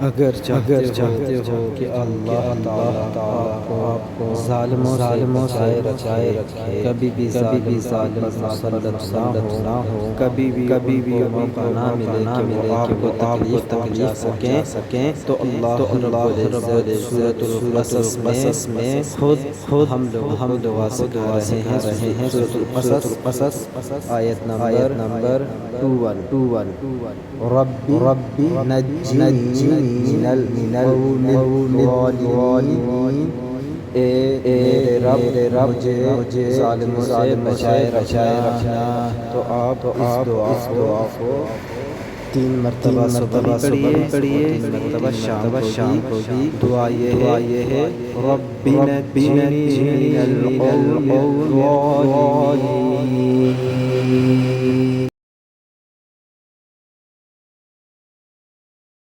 अगर चाहते हो कि अल्लाह ताला आपको ज़ालिमों से बचाए रखे, कभी भी ज़ालिम मुसल्लत ना हो, कभी भी उनको मौका ना मिले कि वो आपको तकलीफ पहुंचा सकें, तो अल्लाह रब्बुल इज़्ज़त सूरतुल क़सस में खुद हम लोगों को दुआ सिखा रहे हैं। सूरतुल क़सस आयत नंबर 21 रब्बी नज्जिनी मिनल कौमिल ज़ालिमीन। मेरे रब मुझे ज़ालिमों से बचाए रखना। तो आप इस दुआ को 3 मरतबा सुबह पढ़िए, 3 मरतबा शाम को भी। दुआ ये है रब्बी नज्जिनी मिनल कौमिल ज़ालिमीन।